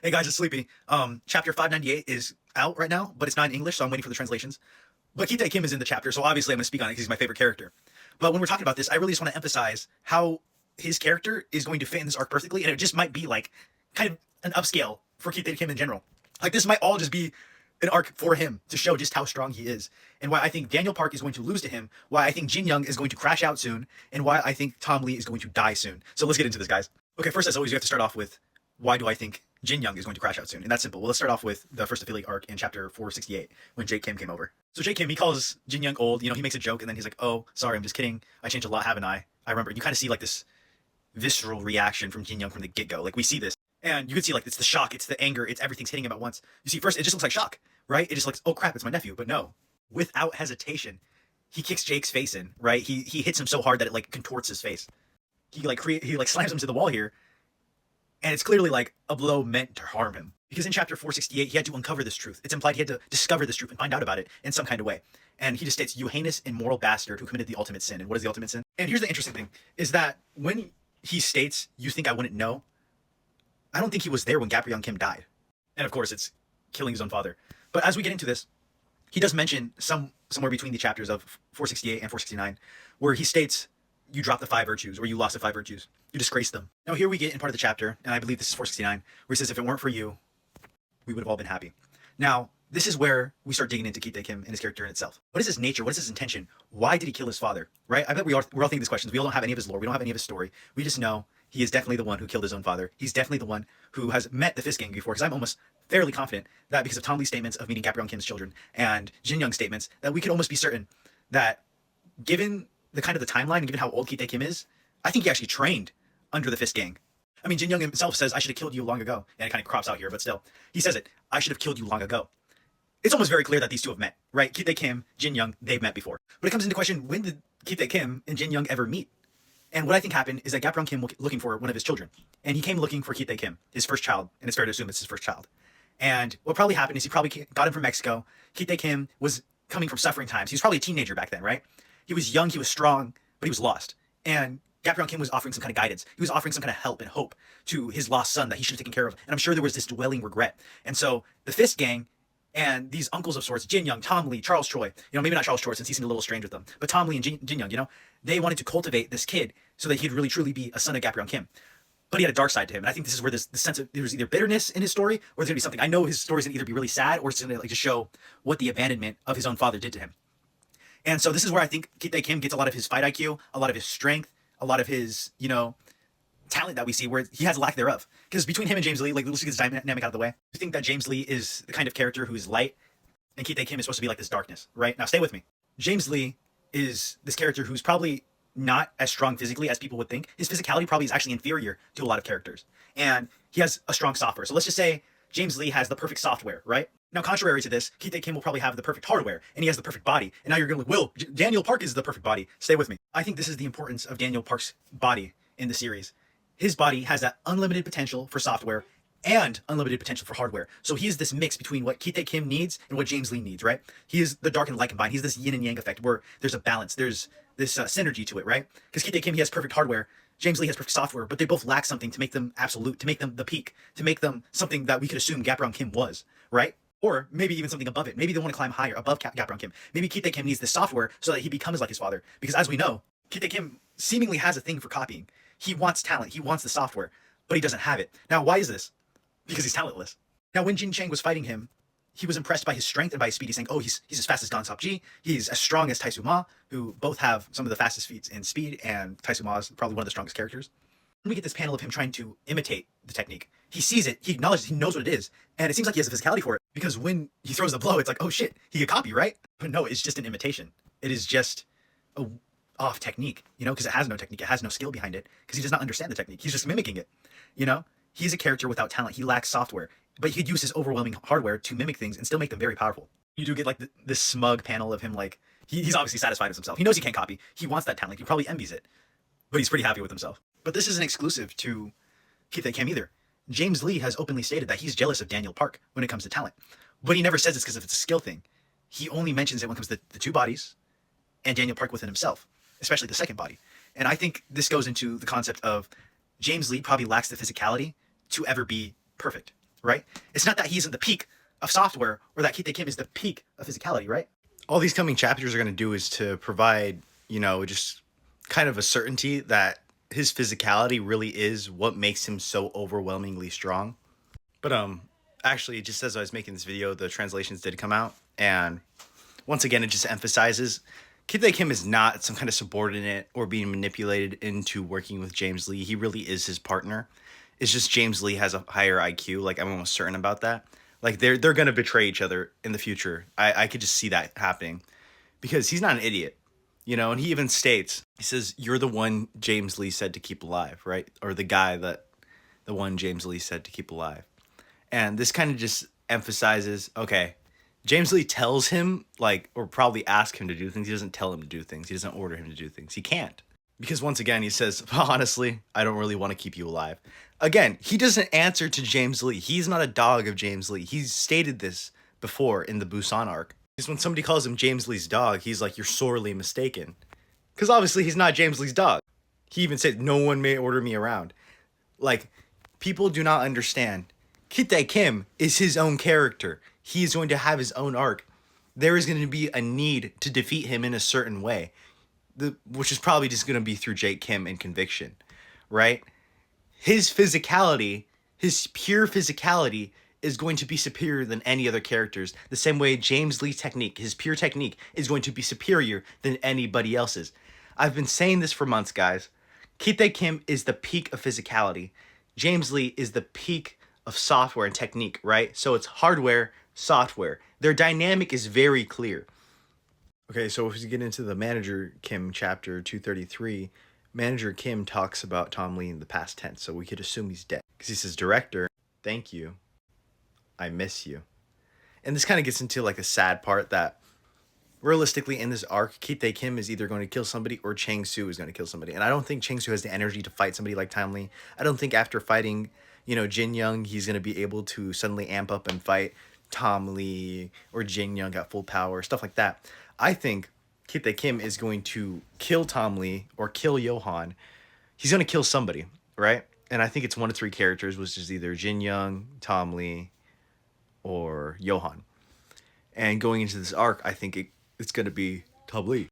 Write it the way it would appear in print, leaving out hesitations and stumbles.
Hey guys, it's Sleepy. Chapter 598 is out right now, but it's not in English, so I'm waiting for the translations. But Kitae Kim is in the chapter, so obviously I'm going to speak on it because he's my favorite character. But when we're talking about this, I really just want to emphasize how his character is going to fit in this arc perfectly, and it just might be like kind of an upscale for Kitae Kim in general. Like this might all just be an arc for him to show just how strong he is, and why I think Daniel Park is going to lose to him, why I think Jin Young is going to crash out soon, and why I think Tom Lee is going to die soon. So let's get into this, guys. Okay, first as always, you have to start off with why do I think Jin Young is going to crash out soon? And that's simple. Well, let's start off with the first affiliate arc in chapter 468 when Kitae Kim came over. So Kitae Kim, he calls Jin Young old. You know, he makes a joke and then he's like, "Oh, sorry, I'm just kidding. I changed a lot, haven't I?" I remember. You kind of see like this visceral reaction from Jin Young from the get-go. Like we see this, and you can see like it's the shock, it's the anger, it's everything's hitting him at once. You see, first it just looks like shock, right? It just looks, oh crap, it's my nephew. But no, without hesitation, he kicks Jake's face in, right? He hits him so hard that it like contorts his face. He like slams him to the wall here. And it's clearly like a blow meant to harm him. Because in chapter 468, he had to uncover this truth. It's implied he had to discover this truth and find out about it in some kind of way. And he just states, "You heinous, immoral bastard who committed the ultimate sin." And what is the ultimate sin? And here's the interesting thing, is that when he states, "You think I wouldn't know?" I don't think he was there when Gabrielle Kim died. And of course, it's killing his own father. But as we get into this, he does mention somewhere between the chapters of 468 and 469, where he states, "You dropped the 5 virtues," or "You lost the 5 virtues. You disgraced them." Now here we get in part of the chapter, and I believe this is 469, where he says, "If it weren't for you, we would have all been happy." Now, this is where we start digging into Kitae Kim and his character in itself. What is his nature? What is his intention? Why did he kill his father? Right? I bet we're all thinking these questions. We all don't have any of his lore. We don't have any of his story. We just know he is definitely the one who killed his own father. He's definitely the one who has met the Fist Gang before, because I'm almost fairly confident that because of Tom Lee's statements of meeting Gabrielle Kim's children and Jin Young's statements, that we could almost be certain that given the kind of the timeline and given how old Kitae Kim is, I think he actually trained under the Fist Gang. I mean, Jin Young himself says, "I should have killed you long ago." And it kind of crops out here, but still, he says it. "I should have killed you long ago." It's almost very clear that these two have met, right? Kitae Kim, Jin Young, they've met before. But it comes into question, when did Kitae Kim and Jin Young ever meet? And what I think happened is that Gabrielle Kim was looking for one of his children. And he came looking for Kitae Kim, his first child. And it's fair to assume it's his first child. And what probably happened is he probably got him from Mexico. Kitae Kim was coming from suffering times. He was probably a teenager back then, right? He was young, he was strong, but he was lost. And Gabrielle Kim was offering some kind of guidance. He was offering some kind of help and hope to his lost son that he should have taken care of. And I'm sure there was this dwelling regret. And so the Fist Gang and these uncles of sorts, Jin Young, Tom Lee, Charles Choi, you know, maybe not Charles Choi since he seemed a little strange with them, but Tom Lee and Jin Young, you know, they wanted to cultivate this kid so that he'd really truly be a son of Gabrielle Kim. But he had a dark side to him. And I think this is where this sense of, there's either bitterness in his story or there's gonna be something. I know his story's gonna either be really sad or it's gonna like just show what the abandonment of his own father did to him. And so this is where I think Kitae Kim gets a lot of his fight IQ, a lot of his strength, a lot of his, you know, talent that we see where he has lack thereof. Because between him and James Lee, like let's get this dynamic out of the way. I think that James Lee is the kind of character who is light and Kitae Kim is supposed to be like this darkness, right? Now stay with me. James Lee is this character who's probably not as strong physically as people would think. His physicality probably is actually inferior to a lot of characters. And he has a strong software. So let's just say James Lee has the perfect software, right? Now, contrary to this, Kitae Kim will probably have the perfect hardware, and he has the perfect body. And now you're going to Will, Daniel Park is the perfect body. Stay with me. I think this is the importance of Daniel Park's body in the series. His body has that unlimited potential for software and unlimited potential for hardware. So he is this mix between what Kitae Kim needs and what James Lee needs, right? He is the dark and light combined. He's this yin and yang effect where there's a balance. There's this synergy to it, right? Because Kitae Kim, he has perfect hardware. James Lee has perfect software, but they both lack something to make them absolute, to make them the peak, to make them something that we could assume Gabrielle Kim was, right? Or maybe even something above it. Maybe they want to climb higher above Gabrielle Kim. Maybe Kitae Kim needs this software so that he becomes like his father. Because as we know, Kitae Kim seemingly has a thing for copying. He wants talent. He wants the software, but he doesn't have it. Now, why is this? Because he's talentless. Now, when Jin Chang was fighting him, he was impressed by his strength and by his speed. He's saying, "Oh, he's as fast as Gan Sop Ji. He's as strong as Taisu Ma," who both have some of the fastest feats in speed, and Taisu Ma is probably one of the strongest characters. We get this panel of him trying to imitate the technique. He sees it, he acknowledges, he knows what it is, and it seems like he has a physicality for it, because when he throws the blow, it's like, oh shit, he could copy, right? But no, it's just an imitation. It is just a off technique, you know, because it has no technique, it has no skill behind it, because he does not understand the technique. He's just mimicking it, you know? He's a character without talent. He lacks software, but he could use his overwhelming hardware to mimic things and still make them very powerful. You do get like this smug panel of him, like, he's obviously satisfied with himself. He knows he can't copy. He wants that talent. He probably envies it, but he's pretty happy with himself. But this isn't exclusive to Kitae Kim either. James Lee has openly stated that he's jealous of Daniel Park when it comes to talent, but he never says it's because it's a skill thing. He only mentions it when it comes to the two bodies and Daniel Park within himself, especially the second body. And I think this goes into the concept of James Lee probably lacks the physicality to ever be perfect. right? It's not that he isn't the peak of software or that Kitae Kim is the peak of physicality, right? All these coming chapters are going to do is to provide, just kind of a certainty that his physicality really is what makes him so overwhelmingly strong. But actually, just as I was making this video, the translations did come out, and once again, it just emphasizes Kitae Kim is not some kind of subordinate or being manipulated into working with James Lee. He really is his partner. It's just James Lee has a higher IQ. Like, I'm almost certain about that. Like, they're gonna betray each other in the future. I could just see that happening because he's not an idiot, And he even states, he says, "You're the one James Lee said to keep alive, right? Or the one James Lee said to keep alive." And this kind of just emphasizes, okay, James Lee tells him, or probably asks him to do things. He doesn't tell him to do things. He doesn't order him to do things. He can't. Because once again, he says, well, honestly, I don't really want to keep you alive. Again, he doesn't answer to James Lee. He's not a dog of James Lee. He's stated this before in the Busan arc. Because when somebody calls him James Lee's dog, he's like, you're sorely mistaken. Because obviously he's not James Lee's dog. He even said, no one may order me around. People do not understand. Kitae Kim is his own character. He is going to have his own arc. There is going to be a need to defeat him in a certain way, which is probably just going to be through Jake Kim and conviction, right? His physicality, his pure physicality, is going to be superior than any other characters. The same way James Lee's technique, his pure technique, is going to be superior than anybody else's. I've been saying this for months, guys. Kitae Kim is the peak of physicality. James Lee is the peak of software and technique, right? So it's hardware, software. Their dynamic is very clear. Okay, so if we get into the Manager Kim chapter 233, Manager Kim talks about Tom Lee in the past tense, so we could assume he's dead. Because he says, "Director, thank you. I miss you." And this kind of gets into the sad part that realistically in this arc, Kitae Kim is either going to kill somebody or Chang Su is going to kill somebody. And I don't think Chang Su has the energy to fight somebody like Tom Lee. I don't think after fighting Jin Young, he's going to be able to suddenly amp up and fight Tom Lee or Jin Young at full power, stuff like that. I think Kitae Kim is going to kill Tom Lee or kill Johan. He's going to kill somebody, right? And I think it's one of three characters, which is either Jin Young, Tom Lee, or Johan. And going into this arc, I think it's going to be Tom Lee.